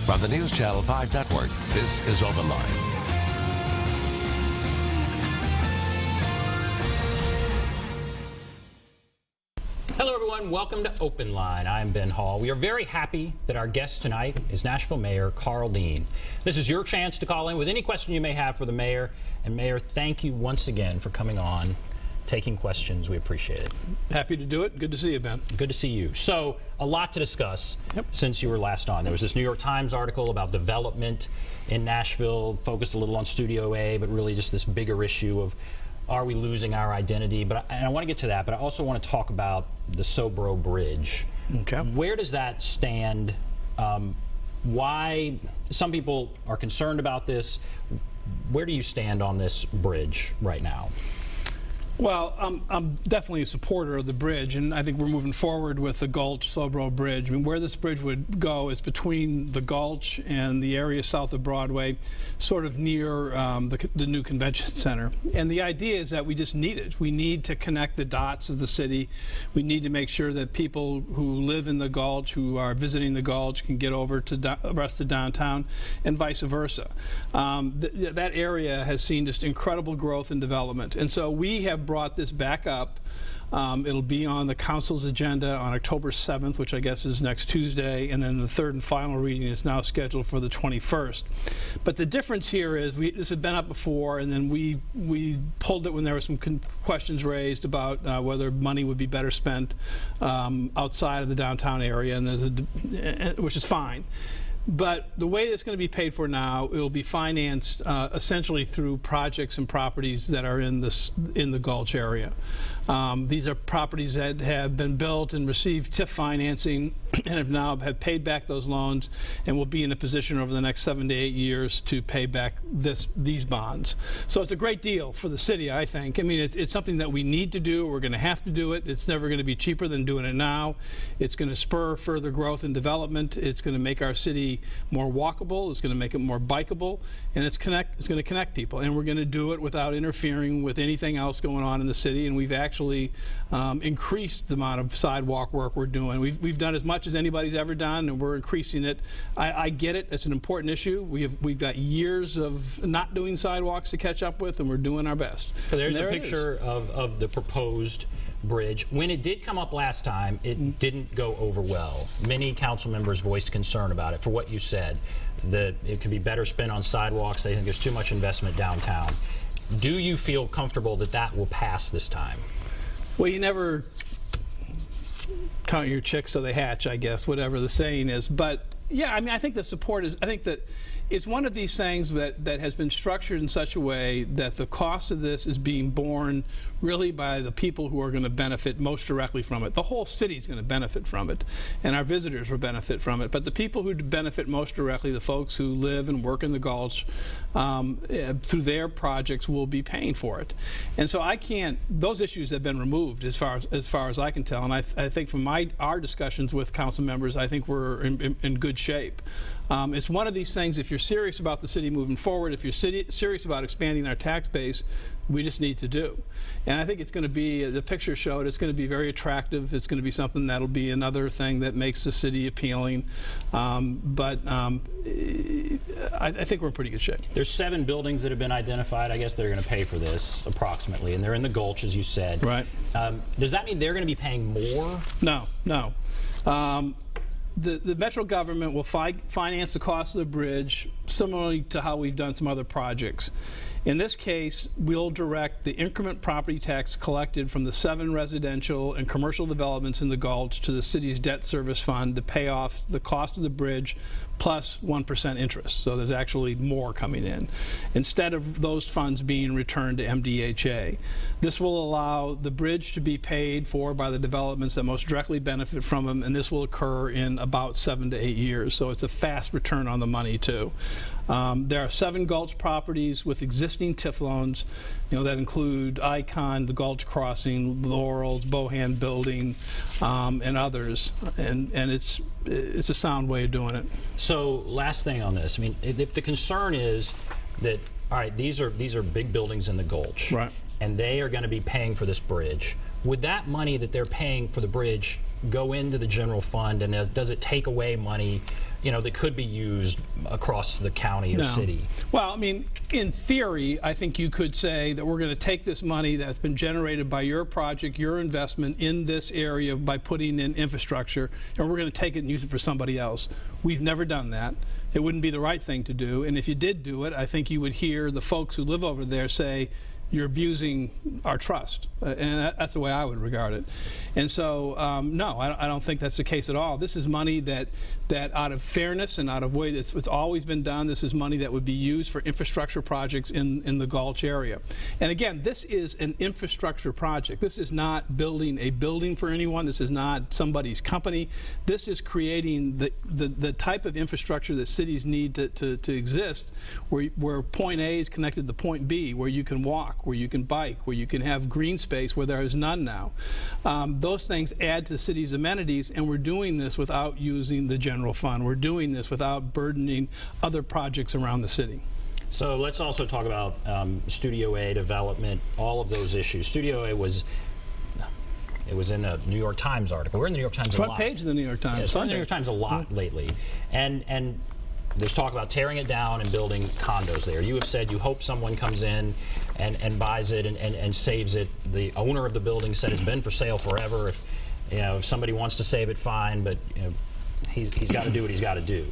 From the News Channel 5 Network, this is OpenLine. Hello, everyone. Welcome to OpenLine. I'm Ben Hall. We are very happy that our guest tonight is Nashville Mayor Karl Dean. This is your chance to call in with any question you may have for the mayor. And Mayor, thank you once again for coming on, taking questions. We appreciate it. Happy to do it. Good to see you, Ben. Good to see you. So, a lot to discuss since you were last on. There was this New York Times article about development in Nashville, focused a little on Studio A, but really just this bigger issue of are we losing our identity? And I want to get to that, but I also want to talk about the Sobro Bridge. Okay. Where does that stand? Why some people are concerned about this? Where do you stand on this bridge right now? Well, I'm definitely a supporter of the bridge, and I think we're moving forward with the Gulch-Sobro Bridge. I mean, where this bridge would go is between the Gulch and the area south of Broadway, sort of near the new convention center. And the idea is that we just need it. We need to connect the dots of the city. We need to make sure that people who live in the Gulch, who are visiting the Gulch, can get over to the rest of downtown, and vice versa. That area has seen just incredible growth and development. And so we have brought this back up. It'll be on the council's agenda on October 7th, which I guess is next Tuesday, and then the third and final reading is now scheduled for the 21st. But the difference here is this had been up before, and then we pulled it when there were some questions raised about whether money would be better spent outside of the downtown area, and which is fine. But the way it's going to be paid for now, it will be financed essentially through projects and properties that are in the Gulch area. These are properties that have been built and received TIF financing and have paid back those loans and will be in a position over the next 7 to 8 years to pay back these bonds. So it's a great deal for the city, I think. I mean, it's something that we need to do. We're going to have to do it. It's never going to be cheaper than doing it now. It's going to spur further growth and development. It's going to make our city more walkable. It's going to make it more bikeable, and it's going to connect people. And we're going to do it without interfering with anything else going on in the city. And we've actually increased the amount of sidewalk work we're doing. We've done as much as anybody's ever done, and we're increasing it. I get it. It's an important issue. We've got years of not doing sidewalks to catch up with, and we're doing our best. So there's a picture of the proposed bridge. When it did come up last time, it didn't go over well. Many council members voiced concern about it for what you said, that it could be better spent on sidewalks. They think there's too much investment downtown. Do you feel comfortable that that will pass this time? Well, you never count your chicks till they hatch, I guess, whatever the saying is. But yeah, I mean, I think the support is, I think that it's one of these things that has been structured in such a way that the cost of this is being borne really by the people who are going to benefit most directly from it. The whole city is going to benefit from it, and our visitors will benefit from it. But the people who benefit most directly, the folks who live and work in the Gulch, through their projects, will be paying for it. And so those issues have been removed as far as I can tell. And I think from our discussions with council members, I think we're in good shape. It's one of these things, if you're serious about the city moving forward, if you're serious about expanding our tax base, we just need to do. And I think it's going to be, the picture showed, it's going to be very attractive. It's going to be something that'll be another thing that makes the city appealing. I think we're in pretty good shape. There's 7 buildings that have been identified, I guess, that are going to pay for this, approximately, and they're in the Gulch, as you said. Right. Does that mean they're going to be paying more? No. The Metro government will finance the cost of the bridge similarly to how we've done some other projects. In this case, we'll direct the increment property tax collected from the 7 residential and commercial developments in the Gulch to the city's debt service fund to pay off the cost of the bridge plus 1% interest. So there's actually more coming in, instead of those funds being returned to MDHA. This will allow the bridge to be paid for by the developments that most directly benefit from them, and this will occur in about 7 to 8 years. So it's a fast return on the money, too. There are 7 Gulch properties with existing TIF loans, that include Icon, the Gulch Crossing, Laurel's, Bohan Building, and others. And it's a sound way of doing it. So last thing on this, I mean, if the concern is that, all right, these are big buildings in the Gulch, right, and they are going to be paying for this bridge, would that money that they're paying for the bridge go into the general fund, and does it take away money, that could be used across the county or city? Well, I mean, in theory, I think you could say that we're going to take this money that's been generated by your project, your investment in this area by putting in infrastructure, and we're going to take it and use it for somebody else. We've never done that. It wouldn't be the right thing to do. And if you did do it, I think you would hear the folks who live over there say, you're abusing our trust. And that's the way I would regard it. And so, no, I don't think that's the case at all. This is money that out of fairness and out of way that's it's always been done, this is money that would be used for infrastructure projects in the Gulch area. And again, this is an infrastructure project. This is not building a building for anyone. This is not somebody's company. This is creating the type of infrastructure that cities need to exist, where point A is connected to point B, where you can walk, where you can bike, where you can have green space where there is none now. Those things add to cities' amenities, and we're doing this without using the general fund. We're doing this without burdening other projects around the city. So let's also talk about Studio A development, all of those issues. Studio A was in a New York Times article. We're in the New York Times a lot. Front page of the New York Times. Yeah, it's in the New York Times a lot lately. And there's talk about tearing it down and building condos there. You have said you hope someone comes in and buys it and saves it. The owner of the building said it's been for sale forever. If somebody wants to save it, fine, but he's got to do what he's got to do.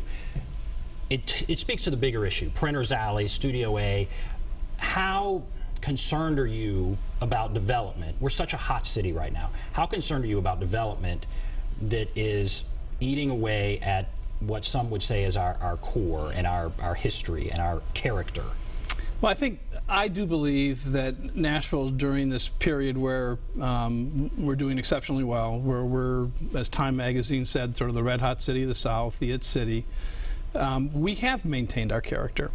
It speaks to the bigger issue, Printer's Alley, Studio A. How concerned are you about development? We're such a hot city right now. How concerned are you about development that is eating away at what some would say is our core and our history and our character? Well, I do believe that Nashville, during this period where we're doing exceptionally well, where we're, as Time magazine said, sort of the red hot city of the South, the it city, we have maintained our character.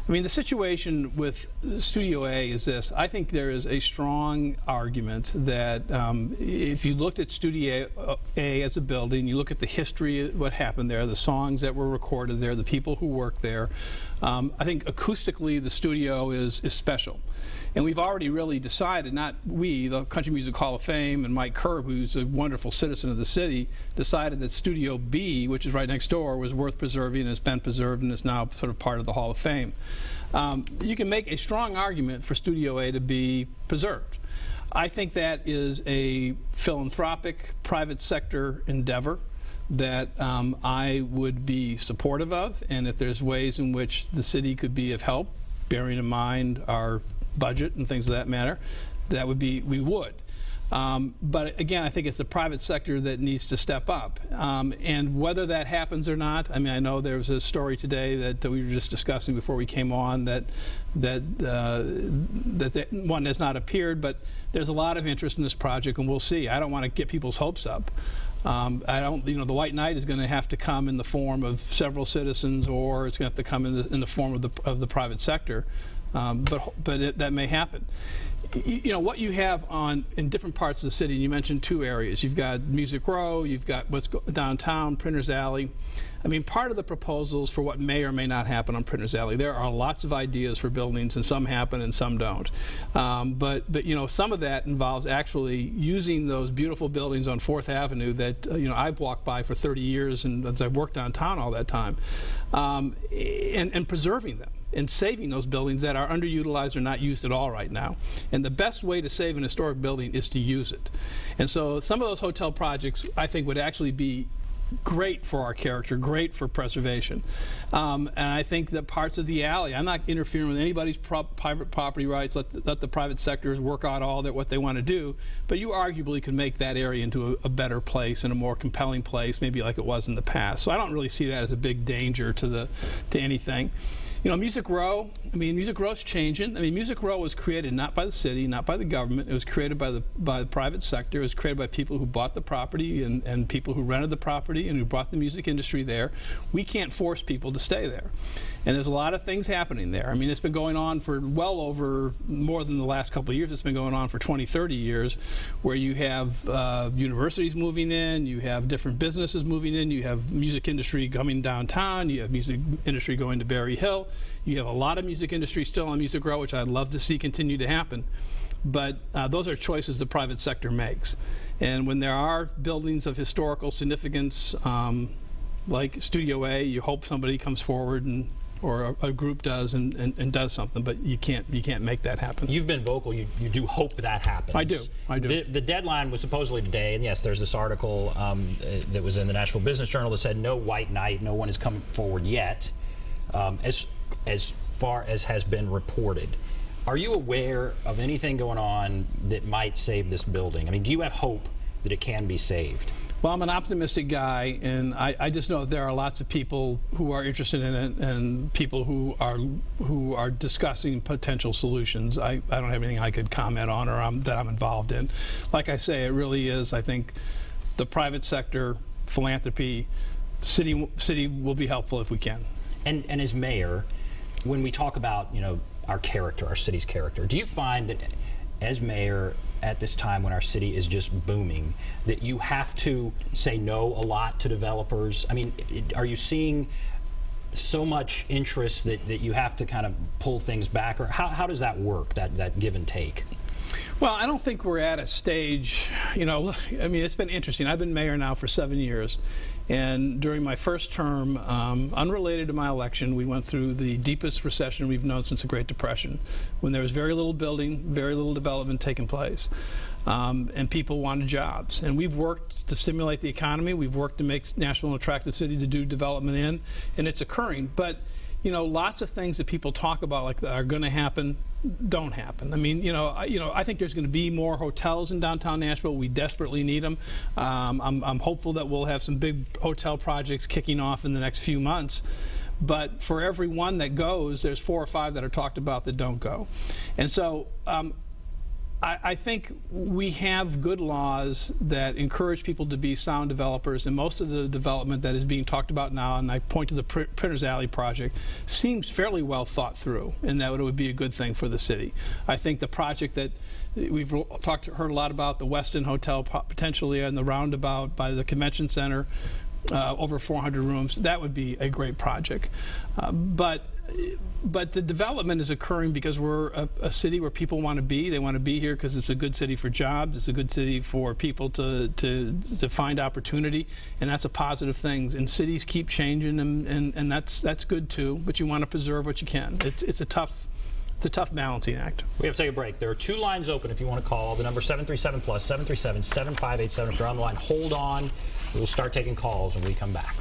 I mean, the situation with Studio A is this. I think there is a strong argument that if you looked at Studio A as a building, you look at the history of what happened there, the songs that were recorded there, the people who worked there, I think acoustically the studio is special. And we've already really decided, not we, the Country Music Hall of Fame, and Mike Kerb, who's a wonderful citizen of the city, decided that Studio B, which is right next door, was worth preserving and has been preserved and is now sort of part of the Hall of Fame. You can make a strong argument for Studio A to be preserved. I think that is a philanthropic, private sector endeavor that I would be supportive of, and if there's ways in which the city could be of help, bearing in mind our budget and things of that matter, that would be, we would. But again, I think it's the private sector that needs to step up. And whether that happens or not, I mean, I know there was a story today that we were just discussing before we came on that one has not appeared, but there's a lot of interest in this project, and we'll see. I don't want to get people's hopes up. I don't, the white knight is going to have to come in the form of several citizens, or it's going to have to come in the form of the private sector. But that may happen. What you have in different parts of the city, and you mentioned two areas. You've got Music Row, you've got what's downtown, Printer's Alley. I mean, part of the proposals for what may or may not happen on Printer's Alley, there are lots of ideas for buildings, and some happen and some don't. But some of that involves actually using those beautiful buildings on 4th Avenue that I've walked by for 30 years, and as I've worked downtown all that time, and preserving them and saving those buildings that are underutilized or not used at all right now. And the best way to save an historic building is to use it. And so some of those hotel projects, I think, would actually be great for our character, great for preservation. And I think that parts of the alley, I'm not interfering with anybody's private property rights, let the private sectors work out all what they want to do, but you arguably can make that area into a better place and a more compelling place, maybe like it was in the past. So I don't really see that as a big danger to anything. Music Row, Music Row's changing. Music Row was created not by the city, not by the government. It was created by the private sector. It was created by people who bought the property and people who rented the property and who brought the music industry there. We can't force people to stay there. And there's a lot of things happening there. It's been going on for well over more than the last couple of years. It's been going on for 20, 30 years, where you have universities moving in, you have different businesses moving in, you have music industry coming downtown, you have music industry going to Berry Hill, you have a lot of music industry still on Music Row, which I'd love to see continue to happen. But those are choices the private sector makes. And when there are buildings of historical significance, like Studio A, you hope somebody comes forward or a group does and does something, but you can't make that happen. You've been vocal. You do hope that happens. I do. The deadline was supposedly today, and yes, there's this article that was in the Nashville Business Journal that said no white knight, no one has come forward yet, as far as has been reported. Are you aware of anything going on that might save this building? I mean, do you have hope that it can be saved? Well, I'm an optimistic guy, and I just know there are lots of people who are interested in it and people who are discussing potential solutions. I don't have anything I could comment on or that I'm involved in. Like I say, it really is, I think, the private sector, philanthropy, city will be helpful if we can. And as mayor, when we talk about, our character, our city's character, do you find that as mayor at this time when our city is just booming, that you have to say no a lot to developers? I mean, are you seeing so much interest that you have to kind of pull things back, or how does that work, that give and take? Well, I don't think we're at a stage, I mean, it's been interesting. I've been mayor now for 7 years, and during my first term, unrelated to my election, we went through the deepest recession we've known since the Great Depression, when there was very little building, very little development taking place, and people wanted jobs. And we've worked to stimulate the economy. We've worked to make Nashville an attractive city to do development in, and it's occurring. But lots of things that people talk about like that are going to happen don't happen. I mean, I think there's going to be more hotels in downtown Nashville. We desperately need them. I'm hopeful that we'll have some big hotel projects kicking off in the next few months. But for every one that goes, there's 4 or 5 that are talked about that don't go. And so I think we have good laws that encourage people to be sound developers, and most of the development that is being talked about now, and I point to the Printers Alley project, seems fairly well thought through, and that it would be a good thing for the city. I think the project that we've heard a lot about, the Westin Hotel potentially, and the roundabout by the convention center, over 400 rooms, that would be a great project. But the development is occurring because we're a city where people want to be. They want to be here because it's a good city for jobs. It's a good city for people to find opportunity, and that's a positive thing. And cities keep changing, and that's good too. But you want to preserve what you can. It's a tough balancing act. We have to take a break. There are 2 lines open if you want to call. The number 737 plus 737-7587. If you're on the line, hold on. We'll start taking calls when we come back.